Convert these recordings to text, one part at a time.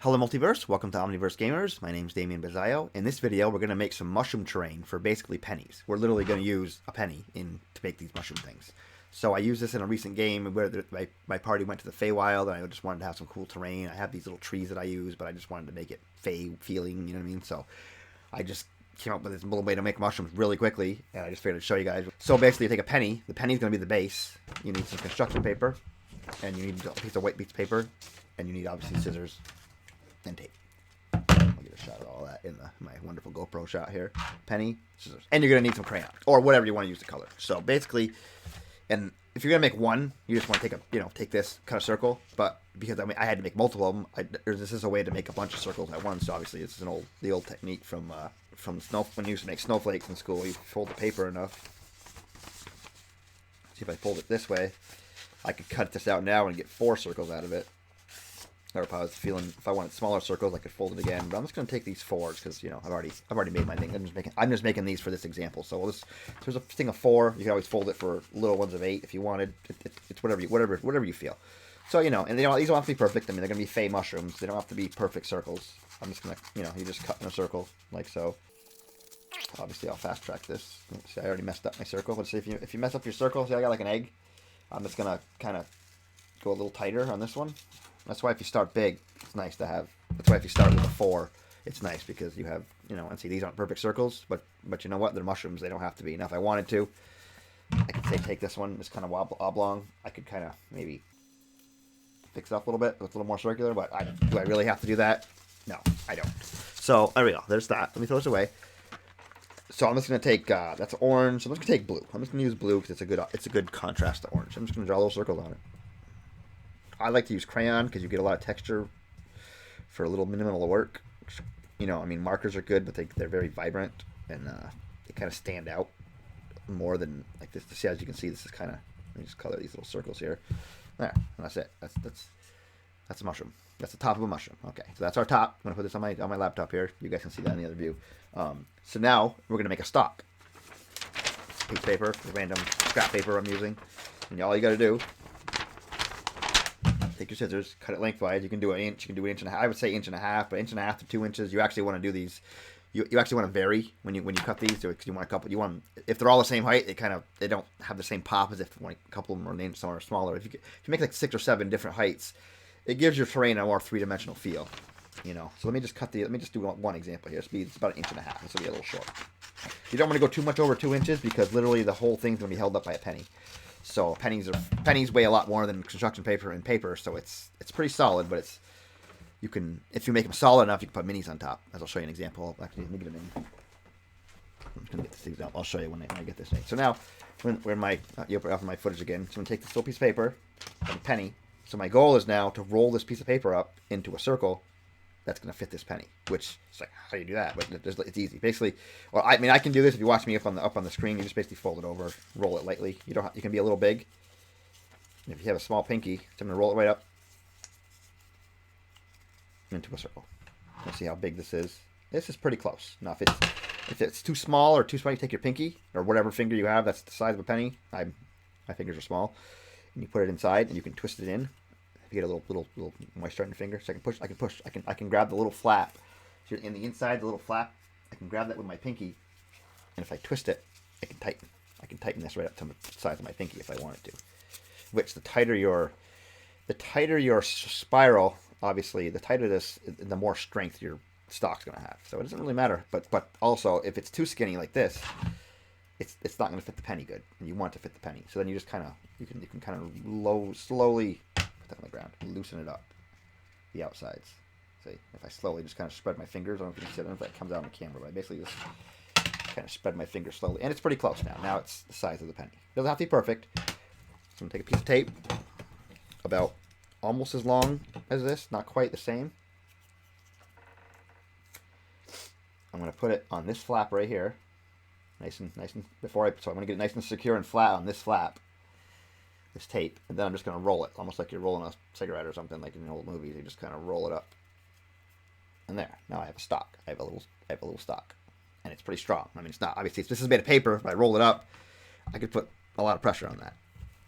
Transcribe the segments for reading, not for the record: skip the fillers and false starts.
Hello Multiverse, welcome to Omniverse Gamers. My name's Damian Bazzaio. In this video, we're going to make some mushroom terrain for basically pennies. We're literally going to use a penny to make these mushroom things. So I used this in a recent game where my party went to the Feywild, and I just wanted to have some cool terrain. I have these little trees that I use, but I just wanted to make it Fey feeling, you know what I mean? So I just came up with this little way to make mushrooms really quickly, and I just figured I'd show you guys. So basically, you take a penny. The penny's going to be the base. You need some construction paper, and you need a piece of white piece of paper, and you need obviously scissors and tape. I'll get a shot of all that in my wonderful GoPro shot here. Penny, scissors. And you're going to need some crayon or whatever you want to use to color. So basically, and if you're going to make one, you just want to take this, cut a circle. But because I had to make multiple of them, this is a way to make a bunch of circles at once. So obviously, this is the old technique from snow when you used to make snowflakes in school. You fold the paper enough. See if I fold it this way, I could cut this out now and get 4 circles out of it. Or if I wanted smaller circles, I could fold it again. But I'm just going to take these 4s because I've already made my thing. I'm just making these for this example. So there's a thing of 4. You can always fold it for little ones of 8 if you wanted. It's whatever you feel. So and these don't have to be perfect. I mean, they're going to be Fey mushrooms. They don't have to be perfect circles. I'm just going to you just cut in a circle like so. Obviously, I'll fast track this. See, I already messed up my circle. But see, if you mess up your circle, see, I got like an egg. I'm just going to kind of go a little tighter on this one. That's why if you start big, it's nice to have. That's why if you start with a 4, it's nice because you have, and see, these aren't perfect circles, but you know what? They're mushrooms. They don't have to be. Now, if I wanted to, I could say take this one, this kind of oblong. I could kind of maybe fix it up a little bit. It's a little more circular, but do I really have to do that? No, I don't. So there we go. There's that. Let me throw this away. So I'm just going to take, that's orange. So I'm just going to take blue. I'm just going to use blue because it's a good contrast to orange. I'm just going to draw little circles on it. I like to use crayon because you get a lot of texture for a little minimal work. Markers are good, but they're very vibrant and they kind of stand out more than like this. See, as you can see, this is kind of. Let me just color these little circles here. There, and that's it. That's a mushroom. That's the top of a mushroom. Okay, so that's our top. I'm gonna put this on my laptop here. You guys can see that in the other view. So now we're gonna make a stalk. Piece of paper, random scrap paper I'm using, and all you got to do. Take your scissors, cut it lengthwise. You can do an inch, you can do an inch and a half. I would say 1.5 inches, but 1.5 inches to 2 inches. You actually want to do these. You actually want to vary when you cut these. So you want a couple. If they're all the same height, they don't have the same pop as if a couple of them are named somewhere smaller. If you make like 6 or 7 different heights, it gives your terrain a more 3-dimensional feel. So let me just do one example here. It's about 1.5 inches. This will be a little short. You don't want to go too much over 2 inches because literally the whole thing's going to be held up by a penny. So pennies weigh a lot more than construction paper and paper, so it's pretty solid. But if you make them solid enough, you can put minis on top. As I'll show you an example. Actually, let me get a mini. I'm just gonna get this thing out. I'll show you when I get this thing. So now, when you open up my footage again, so I'm gonna take this little piece of paper, and a penny. So my goal is now to roll this piece of paper up into a circle that's going to fit this penny. Which is like, how do you do that? But it's easy. Basically, I can do this if you watch me up on the screen. You just basically fold it over, roll it lightly. You can be a little big. And if you have a small pinky, so I'm going to roll it right up into a circle. Let's see how big this is. This is pretty close. Now, if it's too small or too small, you take your pinky or whatever finger you have that's the size of a penny. My fingers are small, and you put it inside, and you can twist it in. If you get a little moisture on your finger, so I can grab the little flap. So in the inside, the little flap, I can grab that with my pinky, and if I twist it, I can tighten. I can tighten this right up to the size of my pinky if I wanted to. Which the tighter your spiral, obviously, the tighter this, the more strength your stalk's going to have. So it doesn't really matter. But also, if it's too skinny like this, it's not going to fit the penny good. And you want it to fit the penny. So then you just kind of you can kind of slowly on the ground and loosen it up, the outsides. See, if I slowly just kind of spread my fingers, I don't know if you can see it, I don't know if that comes out on the camera, but I basically just kind of spread my fingers slowly, and it's pretty close now. Now it's the size of the penny. It doesn't have to be perfect. So I'm going to take a piece of tape, about almost as long as this, not quite the same. I'm going to put it on this flap right here, nice and so I'm going to get it nice and secure and flat on this flap. This tape, and then I'm just going to roll it, almost like you're rolling a cigarette or something, like in the old movies. You just kind of roll it up, and there. Now I have a stalk. I have a little stalk, and it's pretty strong. I mean, it's not obviously this is made of paper. If I roll it up, I could put a lot of pressure on that.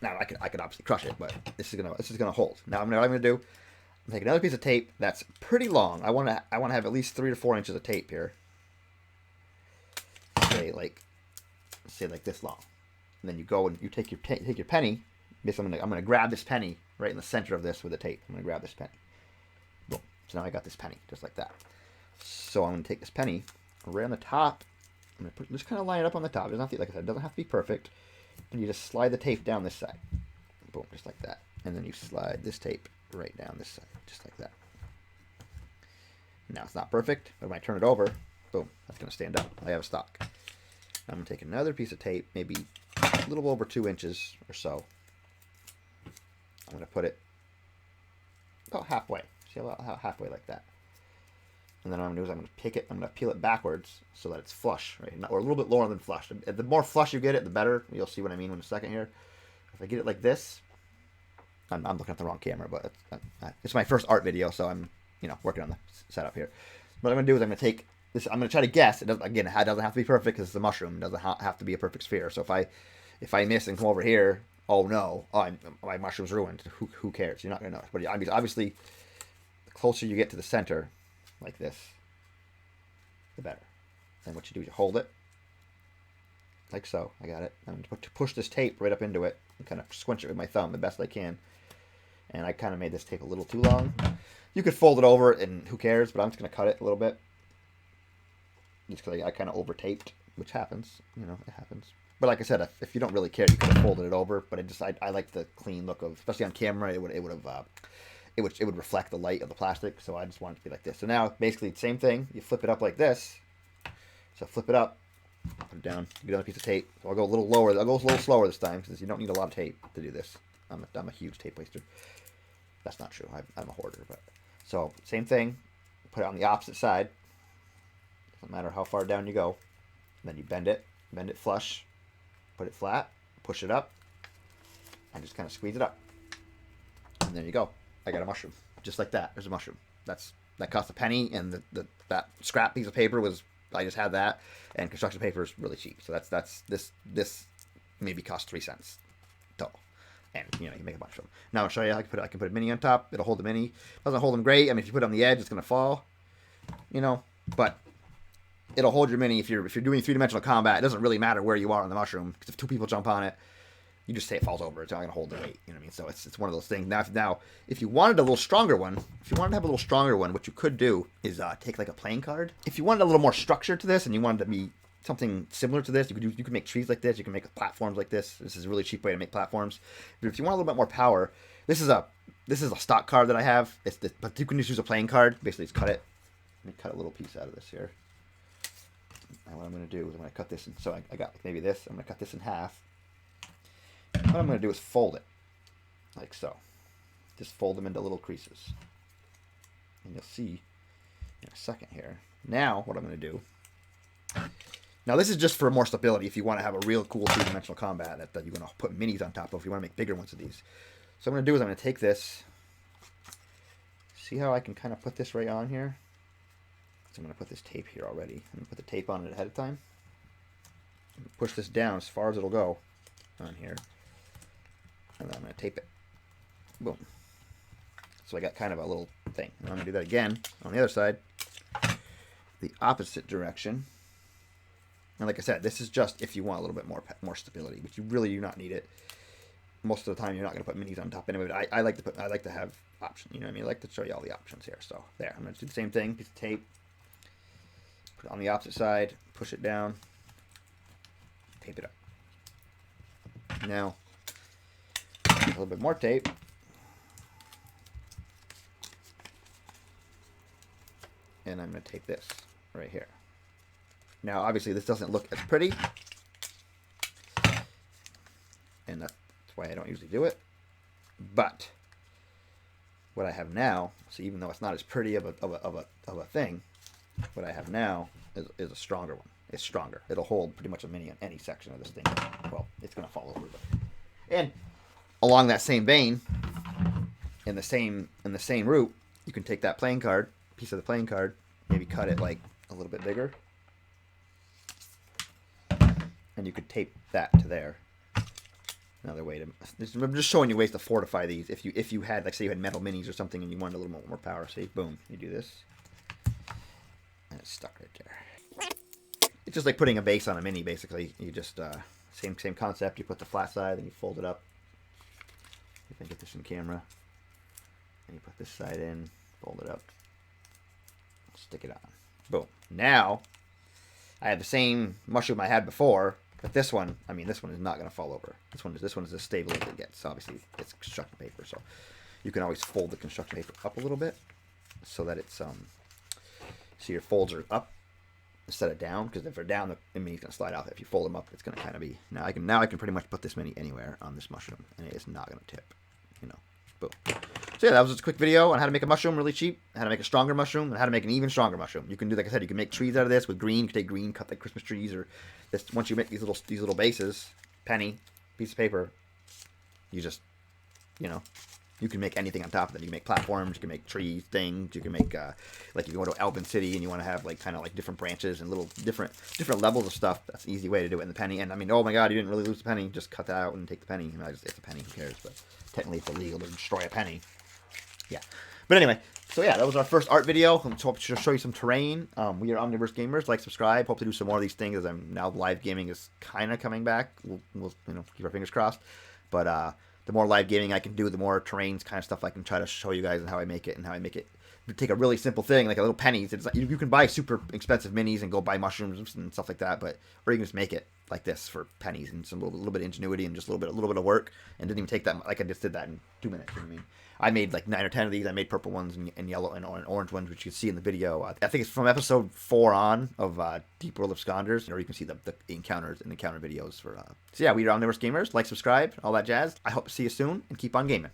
Now I could obviously crush it, but this is gonna hold. Now what I'm gonna do. Take another piece of tape that's pretty long. I want to have at least 3 to 4 inches of tape here. Say like this long. And then you go and you take your penny. Basically, I'm gonna grab this penny right in the center of this with the tape. I'm gonna grab this penny. Boom. So now I got this penny just like that. So I'm gonna take this penny right on the top. I'm gonna just kind of line it up on the top. It doesn't have to, like I said, it doesn't have to be perfect. And you just slide the tape down this side. Boom, just like that. And then you slide this tape right down this side, just like that. Now it's not perfect, but when I turn it over, boom, that's gonna stand up. I have a stock. I'm gonna take another piece of tape, maybe a little over 2 inches or so. I'm gonna put it about halfway. See about halfway like that. And then what I'm gonna do is I'm gonna pick it, I'm gonna peel it backwards so that it's flush, right? Or a little bit lower than flush. The more flush you get it, the better. You'll see what I mean in a second here. If I get it like this, I'm looking at the wrong camera, but it's my first art video, so I'm working on the setup here. What I'm gonna do is I'm gonna take this. I'm gonna try to guess. It doesn't have to be perfect because it's a mushroom. It doesn't have to be a perfect sphere. So if I miss and come over here, oh no, my mushroom's ruined. Who cares? You're not gonna know. But obviously, the closer you get to the center, like this, the better. And what you do is you hold it, like so. I got it. I'm going to push this tape right up into it and kind of squinch it with my thumb the best I can. And I kind of made this tape a little too long. You could fold it over and who cares, but I'm just going to cut it a little bit. Just because I kind of over-taped, which happens. It happens. But like I said, if you don't really care, you could have folded it over. But I like the clean look of, especially on camera, it would reflect the light of the plastic, so I just want it to be like this. So now, basically, same thing. You flip it up like this. So flip it up, put it down, get another piece of tape. So I'll go a little lower. I'll go a little slower this time because you don't need a lot of tape to do this. I'm a huge tape waster. That's not true. I'm a hoarder. But so same thing. Put it on the opposite side. Doesn't matter how far down you go. And then you bend it flush, put it flat, push it up, and just kind of squeeze it up. And there you go. I got a mushroom, just like that. There's a mushroom. That cost a penny, and that scrap piece of paper was, I just had that, and construction paper is really cheap. So this maybe cost 3 cents total, and you make a bunch of them. Now I'll show you. I can put a mini on top. It'll hold the mini. Doesn't hold them great. I mean, if you put it on the edge, it's gonna fall. But it'll hold your mini if you're doing 3-dimensional combat. It doesn't really matter where you are on the mushroom because if 2 people jump on it, you just say it falls over. It's not going to hold the weight. You know what I mean? So it's one of those things. Now, if you wanted a little stronger one, what you could do is take like a playing card. If you wanted a little more structure to this and you wanted to be something similar to this, you could make trees like this. You can make platforms like this. This is a really cheap way to make platforms. But if you want a little bit more power, this is a stock card that I have. But you can just use a playing card. Basically, just cut it. Let me cut a little piece out of this here. And what I'm going to do is I'm going to cut this. So I got maybe this. I'm going to cut this in half. What I'm going to do is fold it, like so. Just fold them into little creases. And you'll see in a second here. Now, what I'm going to do... Now, this is just for more stability if you want to have a real cool 3-dimensional combat that you're going to put minis on top of if you want to make bigger ones of these. So what I'm going to do is I'm going to take this. See how I can kind of put this right on here? So I'm going to put this tape here already. I'm going to put the tape on it ahead of time. Push this down as far as it'll go on here. And then I'm going to tape it. Boom. So I got kind of a little thing. And I'm going to do that again on the other side. The opposite direction. And like I said, this is just if you want a little bit more stability, but you really do not need it. Most of the time, you're not going to put minis on top anyway. But I like to have options. You know what I mean? I like to show you all the options here. So there, I'm going to do the same thing. Piece of tape. Put it on the opposite side. Push it down. Tape it up. Now, a little bit more tape. And I'm going to tape this right here. Now, obviously, this doesn't look as pretty. And that's why I don't usually do it. But what I have now, so even though it's not as pretty of a thing, what I have now is a stronger one. It's stronger. It'll hold pretty much a mini on any section of this thing. Well, it's going to fall over. And along that same vein, in the same route, you can take that playing card, piece of the playing card, maybe cut it like a little bit bigger, and you could tape that to there. Another way to. I'm just showing you ways to fortify these. If you had, like, say you had metal minis or something and you wanted a little more power, see, boom, you do this, and it's stuck right there. It's just like putting a base on a mini, basically. You just same concept. You put the flat side, and you fold it up. If I get this in camera, and you put this side in, fold it up, stick it on. Boom. Now I have the same mushroom I had before. But this one, I mean, this one is not going to fall over. This one is as stable as it gets. Obviously, it's construction paper, so you can always fold the construction paper up a little bit so that it's so your folds are up instead of down. Because if they're down, the mini's going to slide off. If you fold them up, it's going to kind of be. Now I can pretty much put this mini anywhere on this mushroom, and it is not going to tip. You know, boom. So yeah, that was just a quick video on how to make a mushroom really cheap, how to make a stronger mushroom, and how to make an even stronger mushroom. You can do, like I said, you can make trees out of this with green. You can take green, cut like Christmas trees, or this. Once you make these little bases, penny, piece of paper, you just, you know, you can make anything on top of them. You can make platforms, you can make trees, things. You can make like if you go to Albin City and you want to have like kind of like different branches and little different levels of stuff. That's an easy way to do it in the penny. And I mean, oh my God, you didn't really lose the penny. Just cut that out and take the penny. You know, it's a penny. Who cares? But technically, it's illegal to destroy a penny. Yeah. But anyway, so yeah, that was our first art video. I'm hope to show you some terrain. We are Omniverse Gamers. Like, subscribe. Hope to do some more of these things as I'm now live gaming is kind of coming back. We'll keep our fingers crossed. But the more live gaming I can do, the more terrains kind of stuff I can try to show you guys and how I make it and how I make it. Take a really simple thing like a little pennies. It's like, you can buy super expensive minis and go buy mushrooms and stuff like that, but or you can just make it like this for pennies and some little bit of ingenuity and just a little bit of work, and didn't even take that. Like I just did that in 2 minutes. You know what I mean? I made like 9 or 10 of these. I made purple ones and yellow and orange ones, which you can see in the video. I think it's from episode 4 on of Deep World Absconders, or you can see the encounters and encounter videos for. So yeah, we are Omniverse Gamers. Like, subscribe, all that jazz. I hope to see you soon, and keep on gaming.